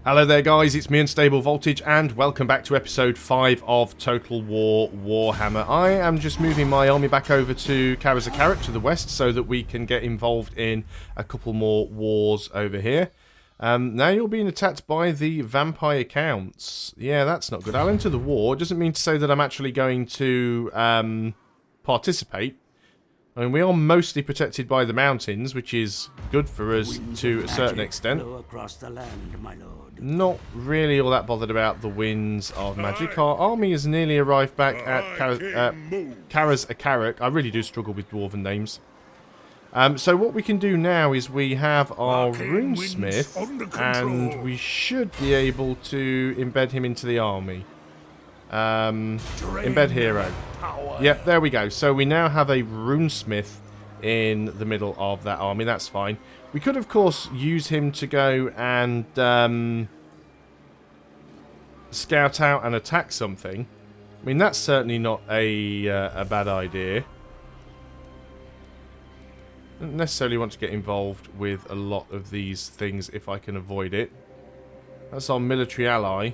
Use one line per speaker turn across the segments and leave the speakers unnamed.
Hello there guys, it's me Unstable Voltage and welcome back to episode 5 of Total War Warhammer. I am just moving my army back over to Karaz to the west so that we can get involved in a couple more wars over here. Now you're being attacked by the vampire counts. Yeah, that's not good. I'll enter the war. It doesn't mean to say that I'm actually going to participate. I mean, we are mostly protected by the mountains, which is good for us to a certain extent.
Across the land, my lord.
Not really all that bothered about the winds of magic. Our army has nearly arrived back at Karaz. I really do struggle with dwarven names. So what we can do now is we have our runesmith, and we should be able to embed him into the army. Embed hero. Yep, there we go. So we now have a runesmith in the middle of that army. That's fine. We could, of course, use him to go and scout out and attack something. I mean, that's certainly not a bad idea. I don't necessarily want to get involved with a lot of these things if I can avoid it. That's our military ally.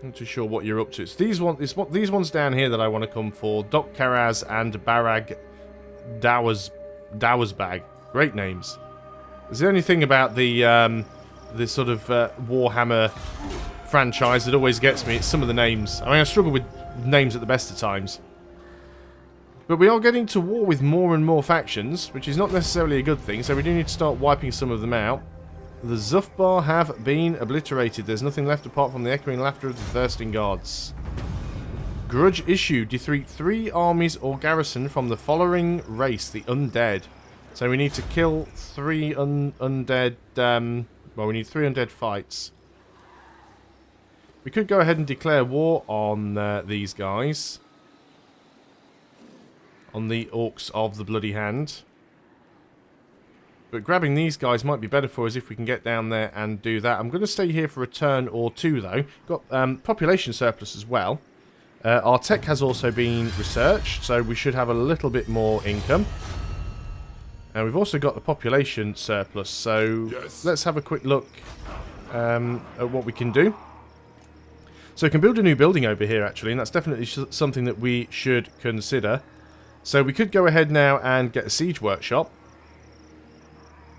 Not too sure what you're up to. It's these ones down here that I want to come for. Doc Karaz and Barag Dawersbag. Great names. It's the only thing about the sort of Warhammer franchise that always gets me. It's some of the names. I mean, I struggle with names at the best of times. But we are getting to war with more and more factions, which is not necessarily a good thing, so we do need to start wiping some of them out. The Zufbar have been obliterated. There's nothing left apart from the echoing laughter of the thirsting gods. Grudge issue. Defeat 3 armies or garrison from the following race, the undead. So we need to kill 3 undead... well, we need 3 undead fights. We could go ahead and declare war on these guys. On the Orcs of the Bloody Hand. But grabbing these guys might be better for us if we can get down there and do that. I'm going to stay here for a turn or two, though. Got population surplus as well. Our tech has also been researched, so we should have a little bit more income. And we've also got the population surplus, so let's have a quick look at what we can do. So we can build a new building over here, actually, and that's definitely something that we should consider. So we could go ahead now and get a siege workshop.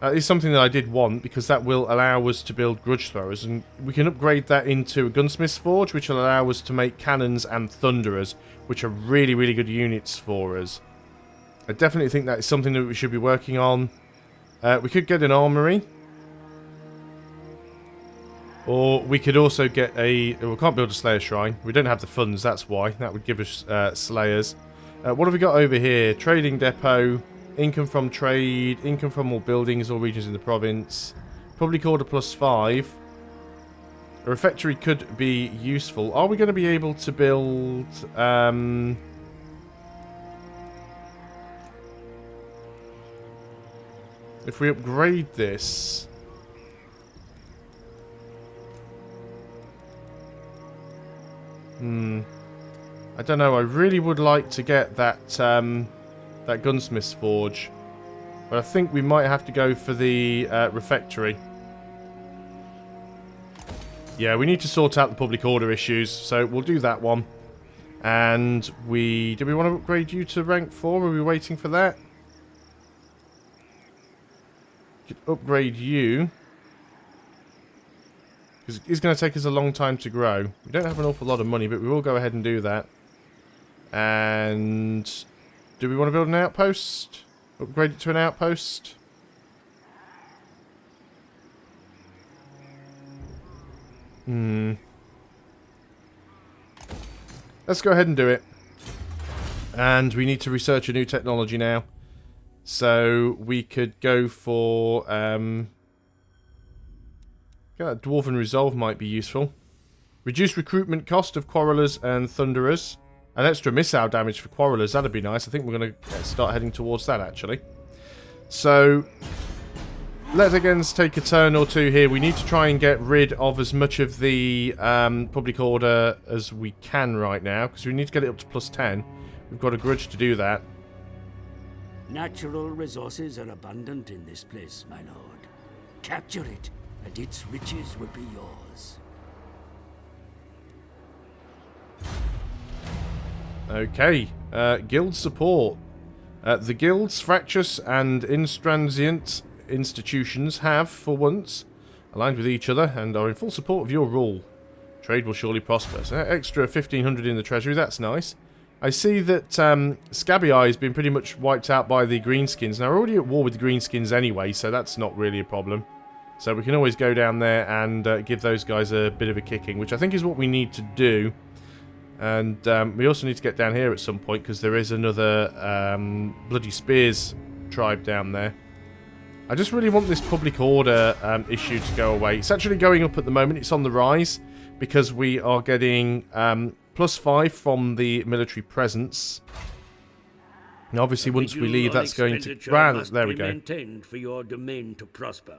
That is something that I did want, because that will allow us to build grudge throwers, and we can upgrade that into a gunsmith's forge, which will allow us to make cannons and thunderers, which are really, really good units for us. I definitely think that is something that we should be working on. We could get an armory, or we could also get a... we can't build a slayer shrine. We don't have the funds, that's why. That would give us slayers. What have we got over here? Trading depot. Income from trade, income from all buildings, all regions in the province. Public order +5. A refectory could be useful. Are we going to be able to build... if we upgrade this... I don't know, I really would like to get that... that gunsmith's forge, but I think we might have to go for the refectory. Yeah, we need to sort out the public order issues, so we'll do that one. And do we want to upgrade you to rank 4? Are we waiting for that? We could upgrade you, because it's going to take us a long time to grow. We don't have an awful lot of money, but we will go ahead and do that. And... do we want to build an outpost? Upgrade it to an outpost? Let's go ahead and do it. And we need to research a new technology now. So we could go for... Dwarfen Resolve might be useful. Reduce recruitment cost of Quarrelers and Thunderers. An extra missile damage for Quarrelers, that'd be nice. I think we're going to start heading towards that, actually. So, let's again take a turn or two here. We need to try and get rid of as much of the public order as we can right now, because we need to get it up to +10. We've got a grudge to do that.
Natural resources are abundant in this place, my lord. Capture it and its riches will be yours.
Okay, guild support. The guild's fractious and intransient institutions have, for once, aligned with each other and are in full support of your rule. Trade will surely prosper. So extra 1,500 in the treasury, that's nice. I see that Scabby Eye has been pretty much wiped out by the Greenskins. Now, we're already at war with the Greenskins anyway, so that's not really a problem. So we can always go down there and give those guys a bit of a kicking, which I think is what we need to do. And we also need to get down here at some point, because there is another Bloody Spears tribe down there. I just really want this public order issue to go away. It's actually going up at the moment. It's on the rise, because we are getting +5 from the military presence. And obviously, once we leave, that's going to... there we go.
Maintained for your domain to prosper.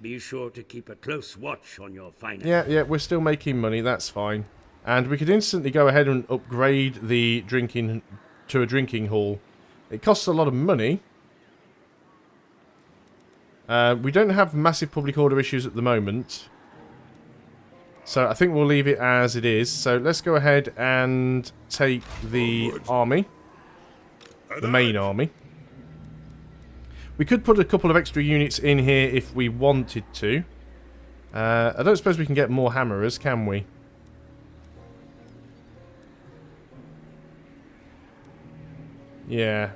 Be sure to keep a close watch on your finances.
Yeah, we're still making money. That's fine. And we could instantly go ahead and upgrade the drinking to a drinking hall. It costs a lot of money. We don't have massive public order issues at the moment. So I think we'll leave it as it is. So let's go ahead and take the army. The main army. We could put a couple of extra units in here if we wanted to. I don't suppose we can get more hammerers, can we? Yeah,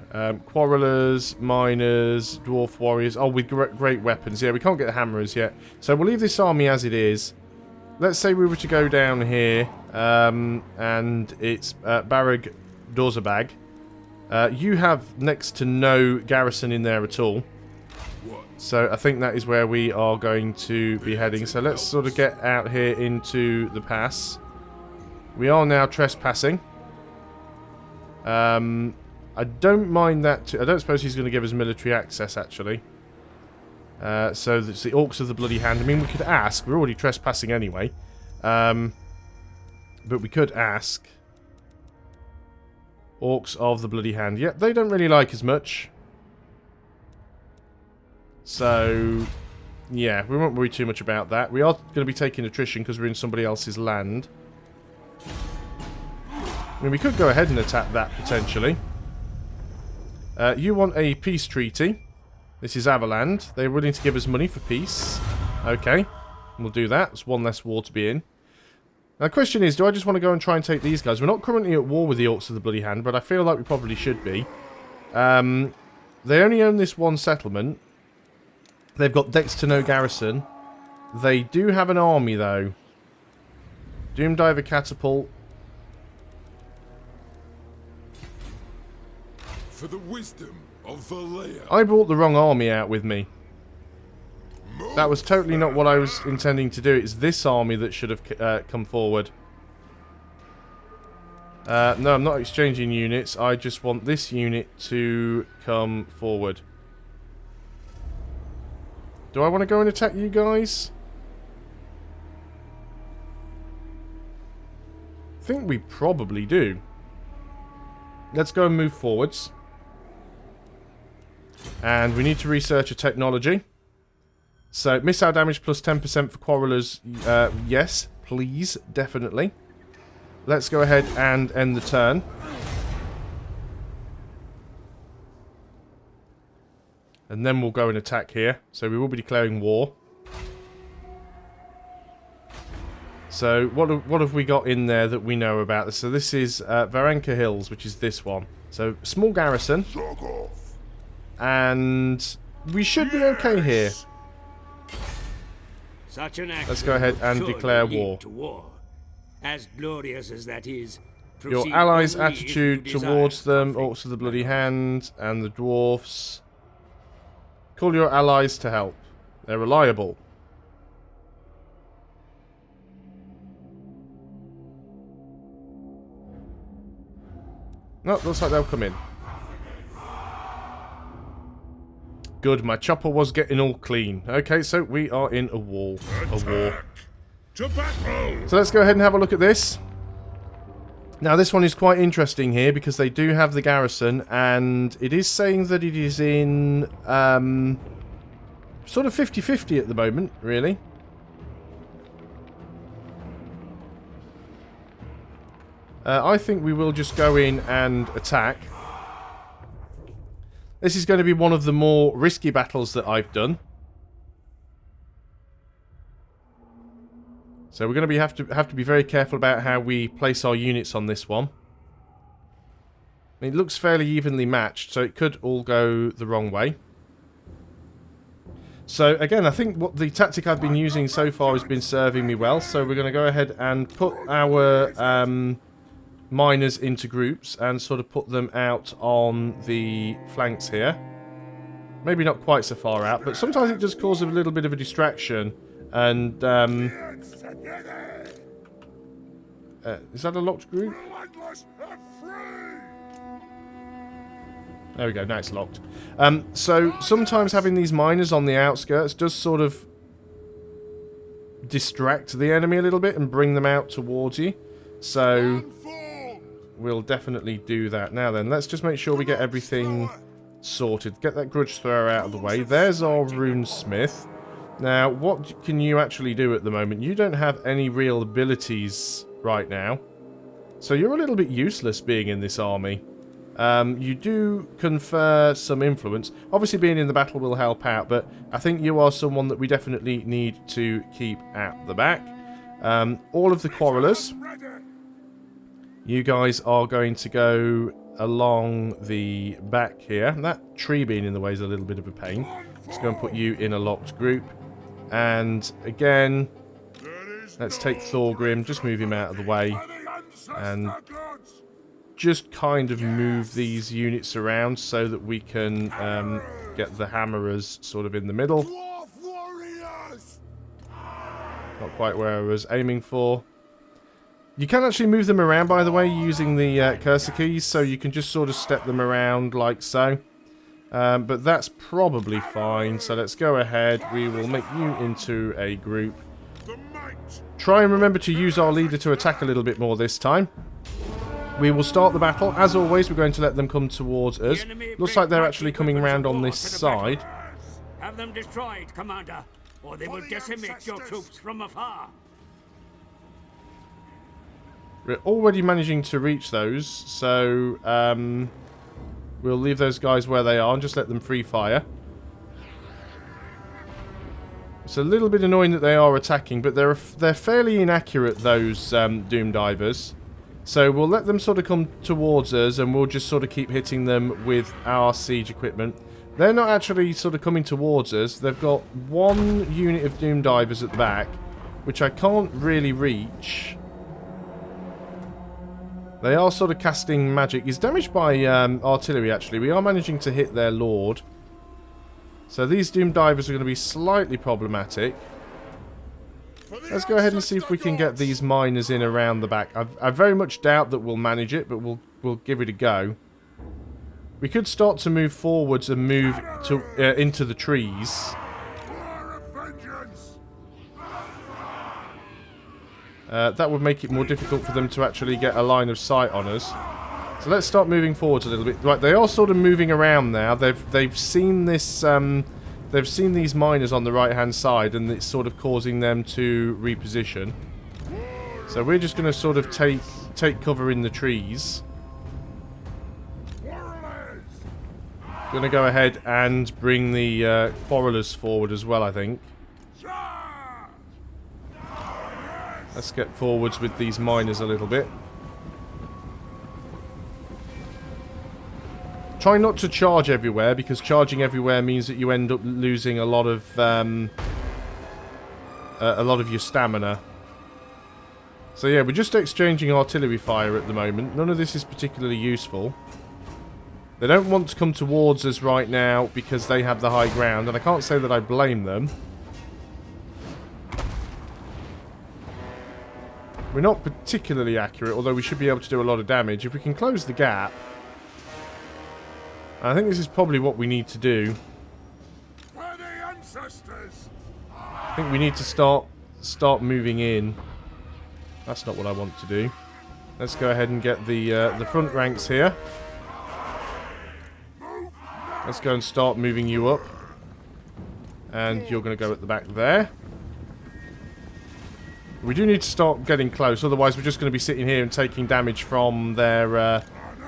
quarrelers, miners, dwarf warriors. Oh, with great weapons. Yeah, we can't get the hammerers yet. So we'll leave this army as it is. Let's say we were to go down here, and it's Barrag Dorzabag. You have next to no garrison in there at all. So I think that is where we are going to be heading. So let's sort of get out here into the pass. We are now trespassing. I don't mind that. I don't suppose he's going to give us military access, actually. So it's the Orcs of the Bloody Hand. I mean, we could ask. We're already trespassing anyway. But we could ask. Orcs of the Bloody Hand. Yep, they don't really like as much. So, yeah, we won't worry too much about that. We are going to be taking attrition because we're in somebody else's land. I mean, we could go ahead and attack that, potentially. You want a peace treaty. This is Avaland. They're willing to give us money for peace. Okay, we'll do that. It's one less war to be in. Now, the question is, do I just want to go and try and take these guys? We're not currently at war with the Orcs of the Bloody Hand, but I feel like we probably should be. They only own this one settlement. They've got next to no garrison. They do have an army, though. Doomdiver Catapult.
For the wisdom of Valea.
I brought the wrong army out with me. That was totally not what I was intending to do. It's this army that should have come forward. No, I'm not exchanging units. I just want this unit to come forward. Do I want to go and attack you guys? I think we probably do. Let's go and move forwards. And we need to research a technology. So, missile damage plus 10% for quarrelers. Yes, please, definitely. Let's go ahead and end the turn. And then we'll go and attack here. So we will be declaring war. So what have we got in there that we know about? So this is Varanka Hills, which is this one. So small garrison. And we should be okay here.
Such an act
Let's go ahead and
surely
declare
lead
war.
to war. As glorious as that is,
Your
proceed
allies'
only if you
attitude
desire
towards them,
conflict.
Orcs of the Bloody Hand, and the Dwarfs. Call your allies to help. They're reliable. No, looks like they'll come in. Good, my chopper was getting all clean. Okay, so we are in a war.
To battle!
So let's go ahead and have a look at this. Now this one is quite interesting here because they do have the garrison and it is saying that it is in Sort of 50-50 at the moment, really. I think we will just go in and attack. This is going to be one of the more risky battles that I've done. So we're going to have to be very careful about how we place our units on this one. It looks fairly evenly matched, so it could all go the wrong way. So again, I think what the tactic I've been using so far has been serving me well. So we're going to go ahead and put our miners into groups and sort of put them out on the flanks here. Maybe not quite so far out, but sometimes it does cause a little bit of a distraction. And is that a locked group? There we go, now it's locked. So sometimes having these miners on the outskirts does sort of distract the enemy a little bit and bring them out towards you. So we'll definitely do that. Now then, let's just make sure we get everything sorted. Get that grudge thrower out of the way. There's our runesmith. Now, what can you actually do at the moment? You don't have any real abilities right now. So you're a little bit useless being in this army. You do confer some influence. Obviously being in the battle will help out, but I think you are someone that we definitely need to keep at the back. All of the quarrelers, you guys are going to go along the back here. That tree being in the way is a little bit of a pain. Just go and put you in a locked group. And again, let's take Thorgrim, just move him out of the way. And just kind of move these units around so that we can get the hammerers sort of in the middle. Not quite where I was aiming for. You can actually move them around, by the way, using the cursor keys, so you can just sort of step them around like so. But that's probably fine, so let's go ahead. We will make you into a group. Try and remember to use our leader to attack a little bit more this time. We will start the battle. As always, we're going to let them come towards us. Looks like they're actually coming around on this side.
Have them destroyed, Commander, or they will decimate your troops from afar.
We're already managing to reach those, so we'll leave those guys where they are and just let them free fire. It's a little bit annoying that they are attacking, but they're fairly inaccurate, those Doom Divers. So we'll let them sort of come towards us, and we'll just sort of keep hitting them with our siege equipment. They're not actually sort of coming towards us. They've got one unit of Doom Divers at the back, which I can't really reach. They are sort of casting magic. He's damaged by artillery, actually. We are managing to hit their lord. So these Doom Divers are going to be slightly problematic. Let's go ahead and see if we can get these miners in around the back. I very much doubt that we'll manage it, but we'll give it a go. We could start to move forwards and move to into the trees. That would make it more difficult for them to actually get a line of sight on us. So let's start moving forwards a little bit. Right, they are sort of moving around now. They've seen this. They've seen these miners on the right-hand side, and it's sort of causing them to reposition. So we're just going to sort of take cover in the trees. Going to go ahead and bring the quarrelers forward as well, I think. Let's get forwards with these miners a little bit. Try not to charge everywhere, because charging everywhere means that you end up losing a lot of your stamina. So yeah, we're just exchanging artillery fire at the moment. None of this is particularly useful. They don't want to come towards us right now because they have the high ground, and I can't say that I blame them. We're not particularly accurate, although we should be able to do a lot of damage. If we can close the gap, I think this is probably what we need to do. I think we need to start moving in. That's not what I want to do. Let's go ahead and get the front ranks here. Let's go and start moving you up. And you're going to go at the back there. We do need to start getting close, otherwise we're just going to be sitting here and taking damage from their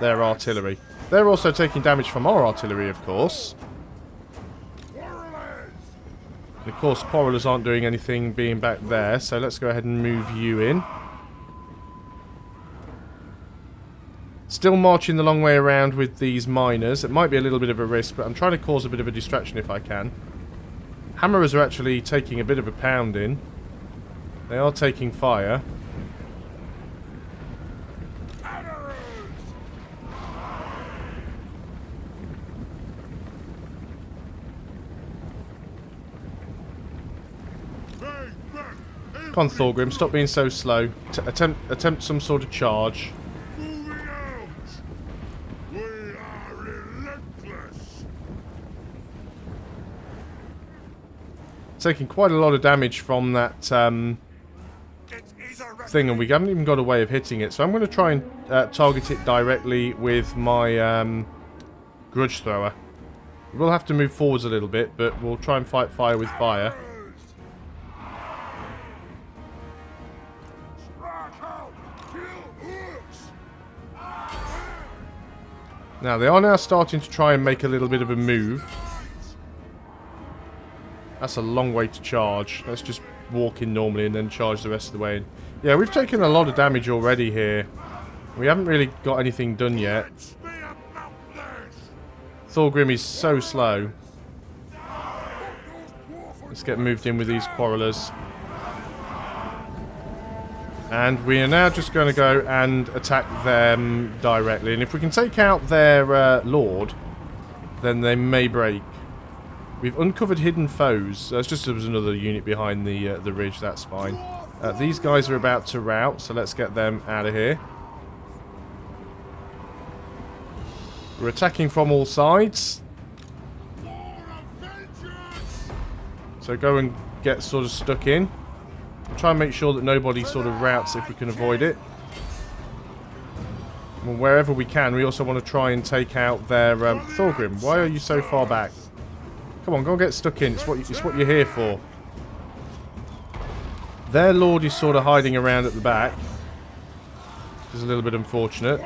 artillery. They're also taking damage from our artillery, of course. And of course, Quarrelers aren't doing anything being back there, so let's go ahead and move you in. Still marching the long way around with these miners. It might be a little bit of a risk, but I'm trying to cause a bit of a distraction if I can. Hammerers are actually taking a bit of a pounding. They are taking fire. Come on, Thorgrim, stop being so slow. Attempt some sort of charge.
Moving out! We are relentless!
Taking quite a lot of damage from that thing, and we haven't even got a way of hitting it. So I'm going to try and target it directly with my grudge thrower. We'll have to move forwards a little bit, but we'll try and fight fire with fire. Now, they are now starting to try and make a little bit of a move. That's a long way to charge. Let's just walk in normally and then charge the rest of the way in. Yeah, we've taken a lot of damage already here. We haven't really got anything done yet. Thorgrim is so slow. Let's get moved in with these Quarrelers. And we are now just going to go and attack them directly. And if we can take out their lord, then they may break. We've uncovered hidden foes. That's just there was another unit behind the ridge. That's fine. These guys are about to rout, so let's get them out of here. We're attacking from all sides. So go and get sort of stuck in. Try and make sure that nobody sort of routs if we can avoid it. Well, wherever we can, we also want to try and take out their Thorgrim. Why are you so far back? Come on, go and get stuck in. It's what you're here for. Their lord is sort of hiding around at the back, which is a little bit unfortunate.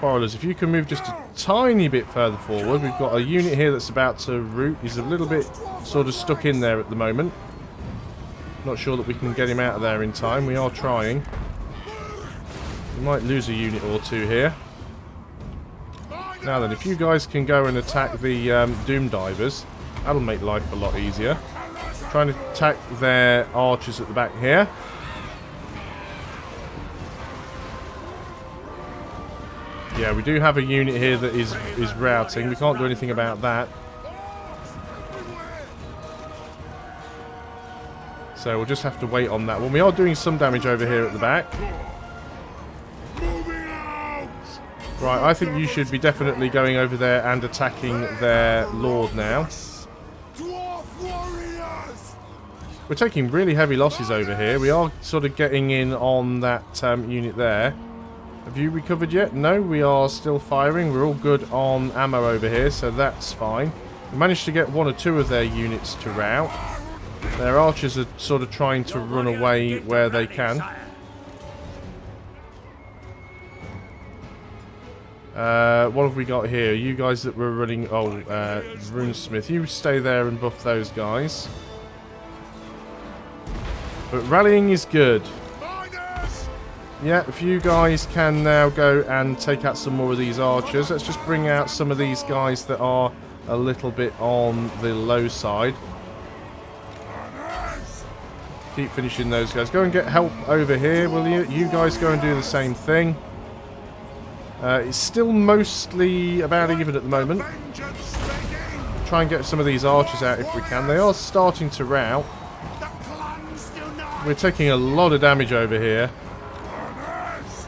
Quarrelers, if you can move just a tiny bit further forward. We've got a unit here that's about to rout. He's a little bit sort of stuck in there at the moment. Not sure that we can get him out of there in time. We are trying. We might lose a unit or two here. Now then, if you guys can go and attack the Doom Divers, that'll make life a lot easier. Trying to attack their archers at the back here. Yeah, we do have a unit here that is routing. We can't do anything about that. So we'll just have to wait on that one. We are doing some damage over here at the back. Right, I think you should be definitely going over there and attacking their lord now. We're taking really heavy losses over here. We are sort of getting in on that unit there. Have you recovered yet? No, we are still firing. We're all good on ammo over here, so that's fine. We managed to get one or two of their units to rout. Their archers are sort of trying to run away where they can. What have we got here? You guys that were running... Oh, Runesmith. You stay there and buff those guys. But rallying is good. Yeah, if you guys can now go and take out some more of these archers. Let's just bring out some of these guys that are a little bit on the low side. Keep finishing those guys. Go and get help over here, will you? You guys go and do the same thing. It's still mostly about even at the moment. Try and get some of these archers out if we can. They are starting to rout. We're taking a lot of damage over here.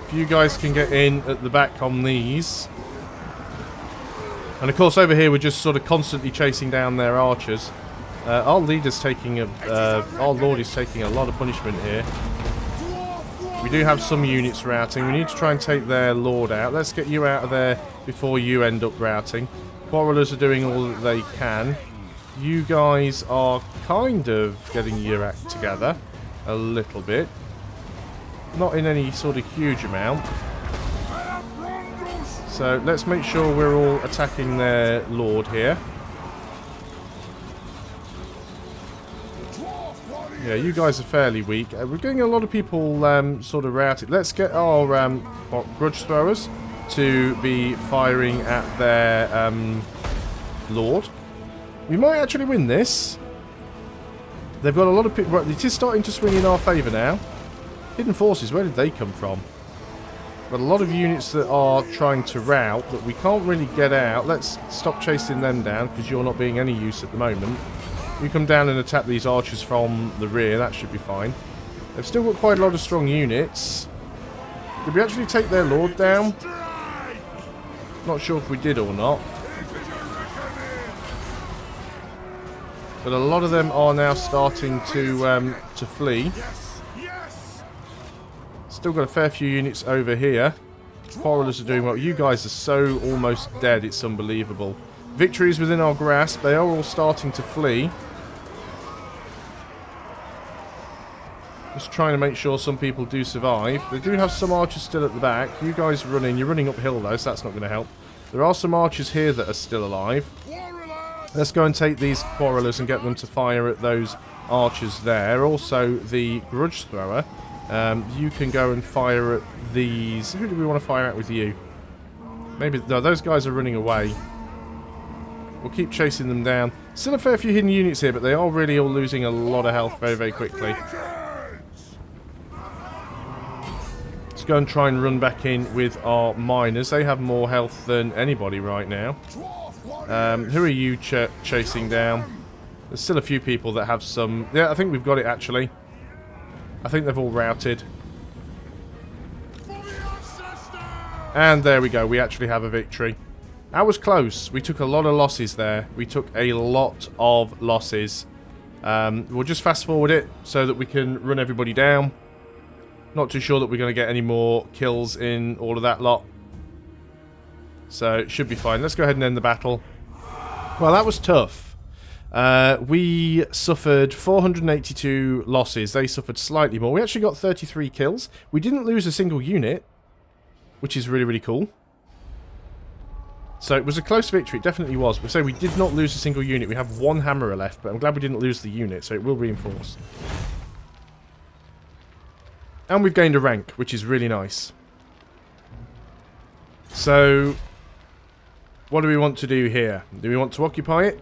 If you guys can get in at the back on these. And of course over here we're just sort of constantly chasing down their archers. Our leader's taking our lord is taking a lot of punishment here. We do have some units routing. We need to try and take their lord out. Let's get you out of there before you end up routing. Quarrelers are doing all that they can. You guys are kind of getting your act together a little bit. Not in any sort of huge amount. So let's make sure we're all attacking their lord here. Yeah, you guys are fairly weak. We're getting a lot of people sort of routed. Let's get our grudge throwers to be firing at their lord. We might actually win this. They've got a lot of people. Right, it is starting to swing in our favour now. Hidden forces, where did they come from? Got a lot of units that are trying to rout that we can't really get out. Let's stop chasing them down because you're not being any use at the moment. You come down and attack these archers from the rear, that should be fine. They've still got quite a lot of strong units. Did we actually take their lord down? Not sure if we did or not. But a lot of them are now starting to flee. Still got a fair few units over here. Quarrelers are doing well. You guys are so almost dead, it's unbelievable. Victory is within our grasp. They are all starting to flee. Just trying to make sure some people do survive. They do have some archers still at the back. You guys run in. You're running uphill though, so that's not going to help. There are some archers here that are still alive. Let's go and take these quarrelers and get them to fire at those archers there. Also, the grudge thrower. You can go and fire at these. Who do we want to fire at with you? Maybe... No, those guys are running away. We'll keep chasing them down. Still a fair few hidden units here, but they are really all losing a lot of health very, very quickly. Let's go and try and run back in with our miners. They have more health than anybody right now. Who are you chasing down? There's still a few people that have some... Yeah, I think we've got it, actually. I think they've all routed. And there we go. We actually have a victory. That was close. We took a lot of losses there. We took a lot of losses. We'll just fast forward it so that we can run everybody down. Not too sure that we're going to get any more kills in all of that lot. So it should be fine. Let's go ahead and end the battle. Well, that was tough. We suffered 482 losses. They suffered slightly more. We actually got 33 kills. We didn't lose a single unit, which is really, really cool. So it was a close victory. It definitely was. But so we did not lose a single unit. We have one hammerer left, but I'm glad we didn't lose the unit, so it will reinforce. And we've gained a rank, which is really nice. So, what do we want to do here? Do we want to occupy it?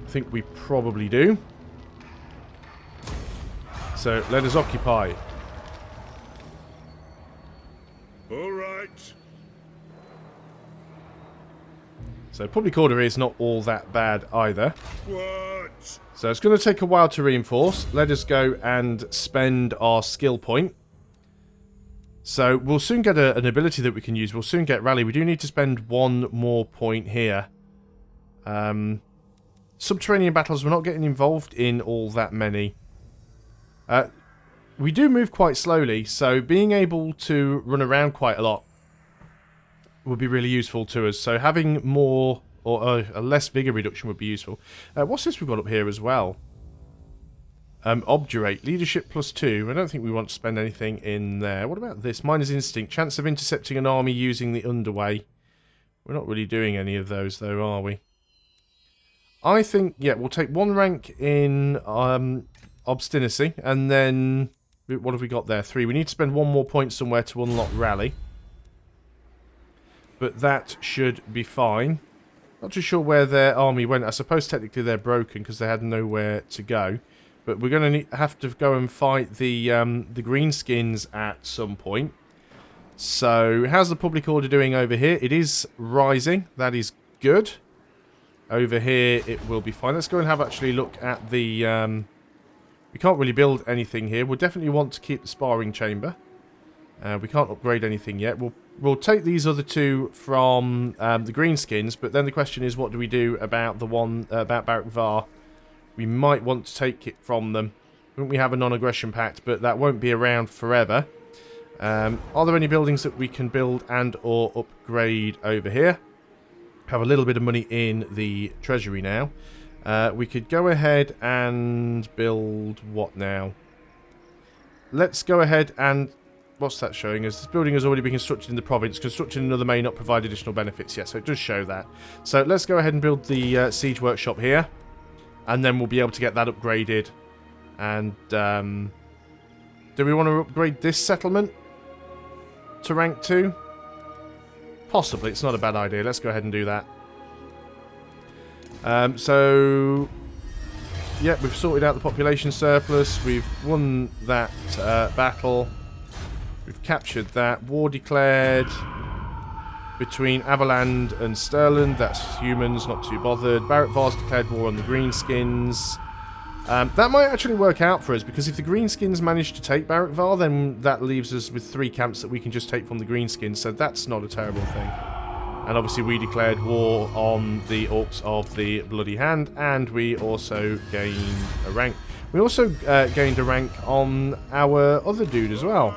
I think we probably do. So, let us occupy.
All right.
So, public order is not all that bad either.
What?
So, it's going to take a while to reinforce. Let us go and spend our skill point. So, we'll soon get an ability that we can use. We'll soon get rally. We do need to spend one more point here. Subterranean battles, we're not getting involved in all that many. We do move quite slowly, so being able to run around quite a lot would be really useful to us. So having more, or a less vigor reduction would be useful. What's this we've got up here as well? Obdurate, leadership +2. I don't think we want to spend anything in there. What about this? Miner's instinct, chance of intercepting an army using the underway. We're not really doing any of those though, are we? I think, yeah, we'll take one rank in obstinacy, and then what have we got there? 3. We need to spend one more point somewhere to unlock rally. But that should be fine. Not too sure where their army went. I suppose technically they're broken because they had nowhere to go. But we're going to have to go and fight the greenskins at some point. So, how's the public order doing over here? It is rising. That is good. Over here, it will be fine. Let's go and have actually look at the... we can't really build anything here. We'll definitely want to keep the sparring chamber. We can't upgrade anything yet. We'll take these other two from the greenskins, but then the question is, what do we do about the one about Barak Var? We might want to take it from them. We have a non-aggression pact, but that won't be around forever. Are there any buildings that we can build and or upgrade over here? Have a little bit of money in the treasury now. We could go ahead and build what now? Let's go ahead and... What's that showing us? This building has already been constructed in the province. Construction in another may not provide additional benefits yet, so it does show that. So let's go ahead and build the siege workshop here. And then we'll be able to get that upgraded. And, do we want to upgrade this settlement to rank 2? Possibly, it's not a bad idea. Let's go ahead and do that. So... Yeah, we've sorted out the population surplus. We've won that battle. We've captured that. War declared between Avaland and Stirland. That's humans, not too bothered. Barrack Vars declared war on the Greenskins. That might actually work out for us, because if the Greenskins manage to take Barrack Var, then that leaves us with 3 camps that we can just take from the Greenskins, so that's not a terrible thing. And obviously we declared war on the Orcs of the Bloody Hand, and we also gained a rank. We also gained a rank on our other dude as well.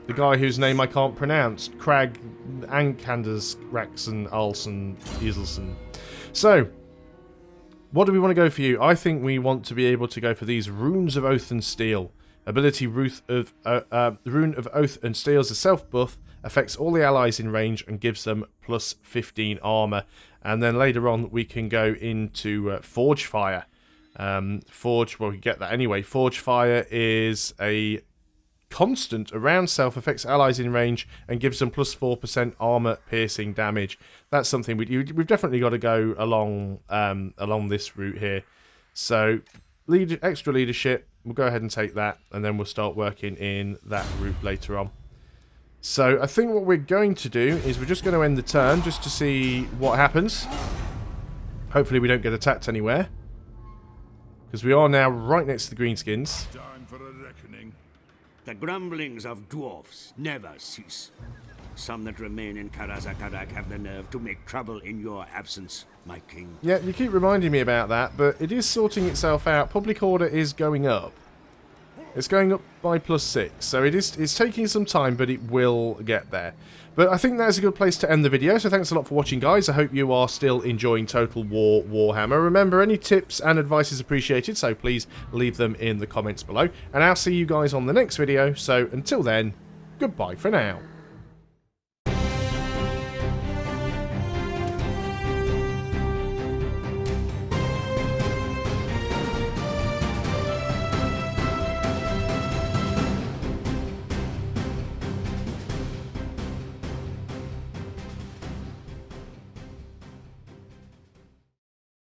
The guy whose name I can't pronounce. Crag Ankanders Raxon Alson Iselson. So, what do we want to go for you? I think we want to be able to go for these Runes of Oath and Steel. Ability Rune of Oath and Steel is a self-buff, affects all the allies in range and gives them plus 15 armor. And then later on we can go into Forge Fire. Forge, well, we get that anyway. Forge Fire is a constant around self, affects allies in range and gives them plus 4% armor piercing damage. That's something we've definitely got to go along this route here. So extra leadership, we'll go ahead and take that, and then we'll start working in that route later on. So I think what we're going to do is we're just going to end the turn just to see what happens. Hopefully we don't get attacked anywhere, because we are now right next to the Greenskins.
Time for a reckoning.
The grumblings of dwarfs never cease. Some that remain in Karazakadak have the nerve to make trouble in your absence, my king.
Yeah, you keep reminding me about that, but it is sorting itself out. Public order is going up. It's going up by +6, so it's taking some time, but it will get there. But I think that's a good place to end the video, so thanks a lot for watching, guys. I hope you are still enjoying Total War Warhammer. Remember, any tips and advice is appreciated, so please leave them in the comments below. And I'll see you guys on the next video, so until then, goodbye for now.